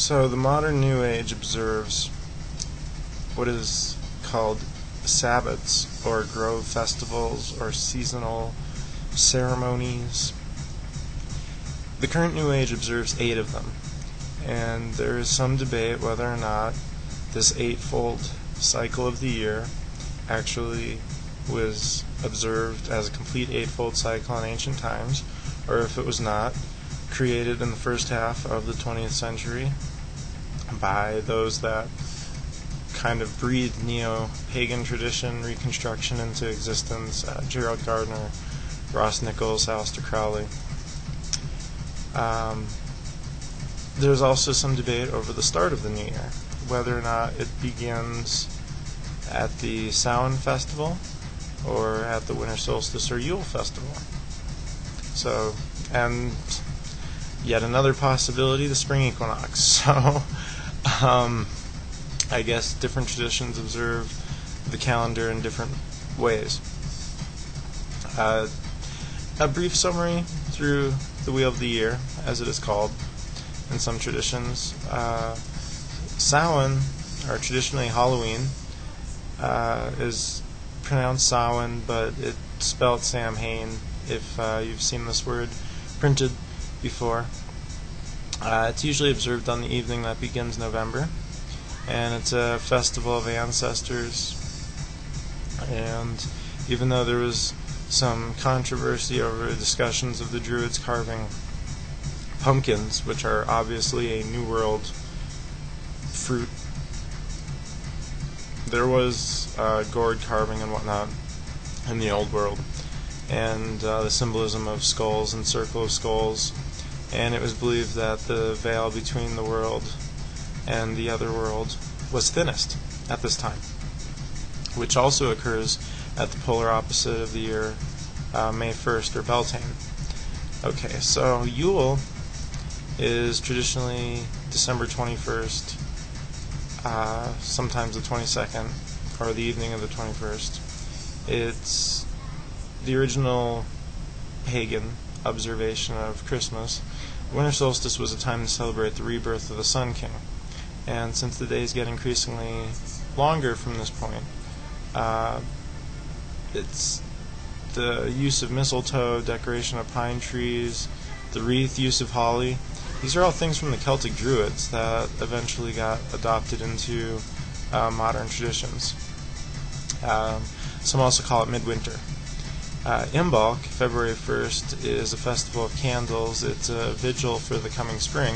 So the modern New Age observes what is called Sabbats, or grove festivals, or seasonal ceremonies. The current New Age observes 8 of them, and there is some debate whether or not this 8-fold cycle of the year actually was observed as a complete 8-fold cycle in ancient times, or if it was not, created in the first half of the 20th century by those that kind of breathed neo-pagan tradition reconstruction into existence, Gerald Gardner, Ross Nichols, Aleister Crowley. There's also some debate over the start of the new year, whether or not it begins at the Samhain festival or at the winter solstice or Yule festival. So, and yet another possibility, the Spring Equinox. So, I guess different traditions observe the calendar in different ways. A brief summary through the Wheel of the Year, as it is called in some traditions. Samhain, or traditionally Halloween, is pronounced Samhain, but it's spelled Samhain if you've seen this word printed before. It's usually observed on the evening that begins November, and it's a festival of ancestors. And even though there was some controversy over discussions of the Druids carving pumpkins, which are obviously a New World fruit, there was gourd carving and whatnot in the Old World, and the symbolism of skulls and circle of skulls, and it was believed that the veil between the world and the other world was thinnest at this time, which also occurs at the polar opposite of the year, May 1st, or Beltane. Okay, so Yule is traditionally December 21st, sometimes the 22nd, or the evening of the 21st. It's the original pagan observation of Christmas. Winter solstice was a time to celebrate the rebirth of the Sun King, and since the days get increasingly longer from this point, it's the use of mistletoe, decoration of pine trees, the wreath, use of holly. These are all things from the Celtic Druids that eventually got adopted into modern traditions. Some also call it midwinter. Imbolc, February 1st, is a festival of candles. It's a vigil for the coming spring.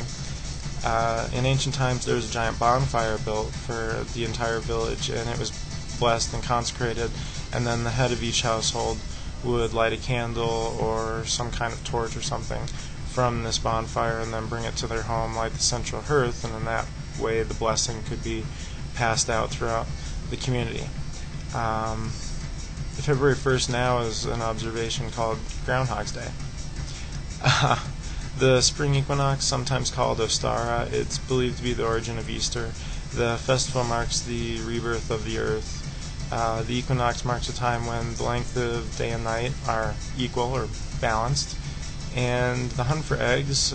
In ancient times, there was a giant bonfire built for the entire village, and it was blessed and consecrated, and then the head of each household would light a candle or some kind of torch or something from this bonfire and then bring it to their home, light the central hearth, and in that way the blessing could be passed out throughout the community. February 1st now is an observation called Groundhog's Day. The Spring Equinox, sometimes called Ostara, it's believed to be the origin of Easter. The festival marks the rebirth of the earth. The equinox marks a time when the length of day and night are equal or balanced. And the hunt for eggs,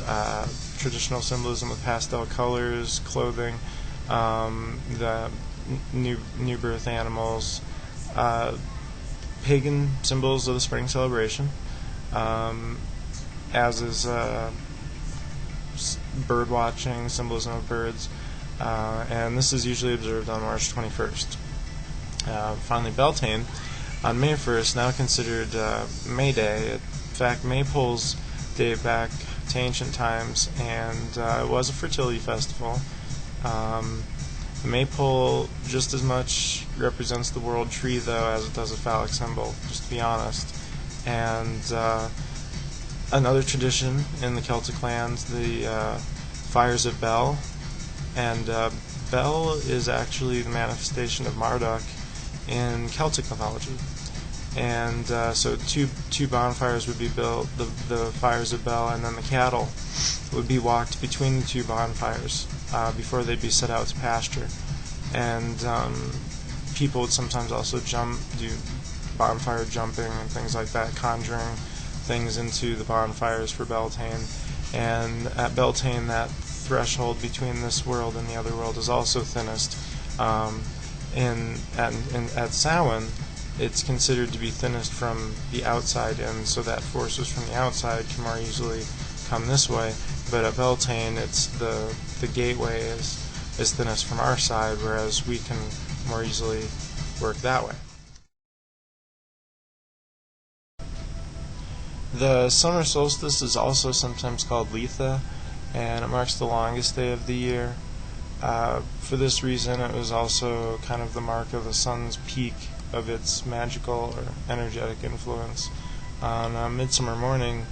traditional symbolism with pastel colors, clothing, the new birth animals, pagan symbols of the spring celebration, as is bird watching, symbolism of birds, and this is usually observed on March 21st. Finally, Beltane, on May 1st, now considered May Day. In fact, maypoles date back to ancient times, and it was a fertility festival. The maypole just as much represents the world tree, though, as it does a phallic symbol, just to be honest. And another tradition in the Celtic lands, the fires of Bel. And Bel is actually the manifestation of Marduk in Celtic mythology. And so two bonfires would be built, the fires of Bel, and then the cattle would be walked between the two bonfires before they'd be set out to pasture. And people would sometimes also do bonfire jumping and things like that, conjuring things into the bonfires for Beltane. And at Beltane, that threshold between this world and the other world is also thinnest. At Samhain, it's considered to be thinnest from the outside in, so that forces from the outside can more easily come this way. But at Beltane, it's the gateway is thinnest from our side, whereas we can more easily work that way. The summer solstice is also sometimes called Letha, and it marks the longest day of the year. For this reason, it was also kind of the mark of the sun's peak of its magical or energetic influence. On Midsummer Morning,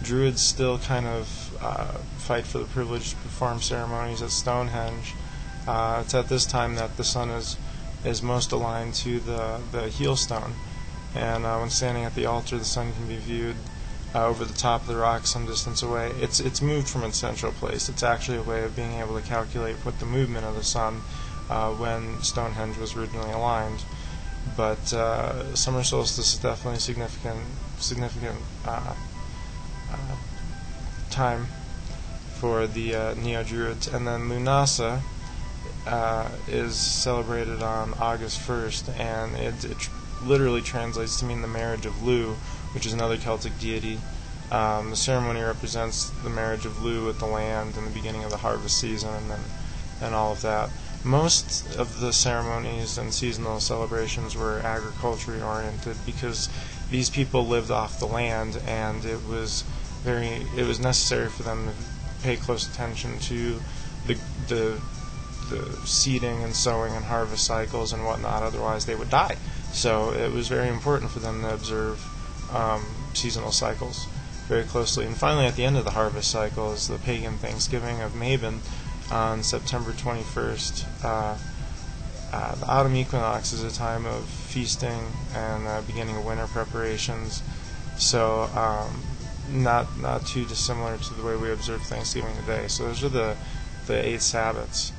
Druids still kind of fight for the privilege to perform ceremonies at Stonehenge. It's at this time that the sun is most aligned to the heel stone, and when standing at the altar, the sun can be viewed over the top of the rock some distance away. It's moved from its central place. It's actually a way of being able to calculate what the movement of the sun when Stonehenge was originally aligned. But summer solstice is definitely a significant time for the Neo-Druids. And then Lunasa is celebrated on August 1st, and it literally translates to mean the marriage of Lu, which is another Celtic deity. The ceremony represents the marriage of Lu with the land and the beginning of the harvest season and all of that. Most of the ceremonies and seasonal celebrations were agriculturally oriented because these people lived off the land, and it was necessary for them to pay close attention to the seeding and sowing and harvest cycles and whatnot, otherwise they would die. So it was very important for them to observe seasonal cycles very closely. And finally, at the end of the harvest cycle is the Pagan Thanksgiving of Mabon on September 21st. The autumn equinox is a time of feasting and beginning of winter preparations. So not too dissimilar to the way we observe Thanksgiving today. So those are the 8 Sabbats.